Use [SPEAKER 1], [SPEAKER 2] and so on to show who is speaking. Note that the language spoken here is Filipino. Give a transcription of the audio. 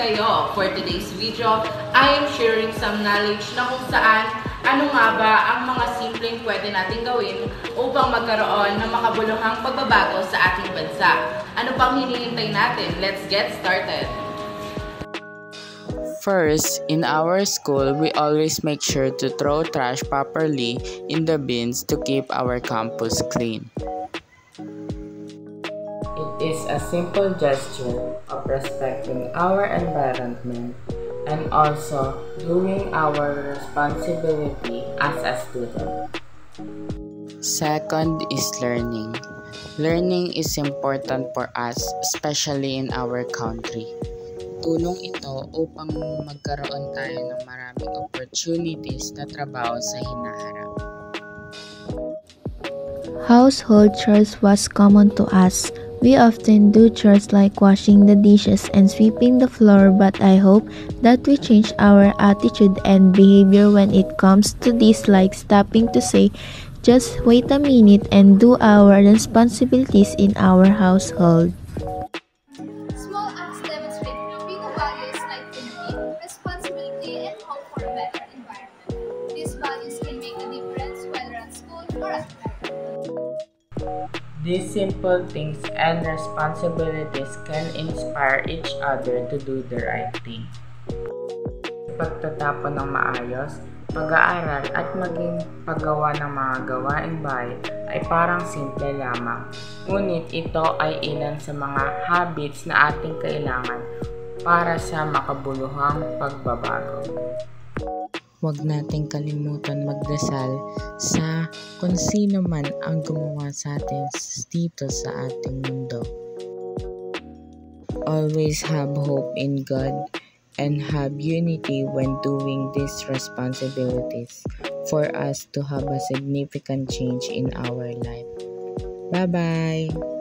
[SPEAKER 1] kayo. For today's video, I am sharing some knowledge na kung saan ano nga ba ang mga simpleng pwede natin gawin upang magkaroon ng makabuluhang pagbabago sa ating bansa. Ano pang hinihintay natin? Let's get started!
[SPEAKER 2] First, in our school, we always make sure to throw trash properly in the bins to keep our campus clean. It is a simple gesture of respecting our environment and also doing our responsibility as a student. Second is learning. Learning is important for us, especially in our country. Tulong ito upang magkaroon tayo ng maraming opportunities na trabaho sa hinaharap.
[SPEAKER 3] Household chores was common to us. We often do chores like washing the dishes and sweeping the floor, but I hope that we change our attitude and behavior when it comes to this, like stopping to say, just wait a minute and do our responsibilities in our household.
[SPEAKER 4] Small acts demonstrate Filipino values like thinking, responsibility, and hope for a better environment. These values can make a difference whether at school or at home.
[SPEAKER 2] These simple things and responsibilities can inspire each other to do the right thing. Pagtatapon ng maayos, pag-aaral at maging paggawa ng mga gawaing bahay ay parang simple lamang. Ngunit ito ay ilan sa mga habits na ating kailangan para sa makabuluhang pagbabago. Huwag nating kalimutan magdasal sa kung sino man ang gumawa sa atin dito sa ating mundo. Always have hope in God and have unity when doing these responsibilities for us to have a significant change in our life. Bye-bye!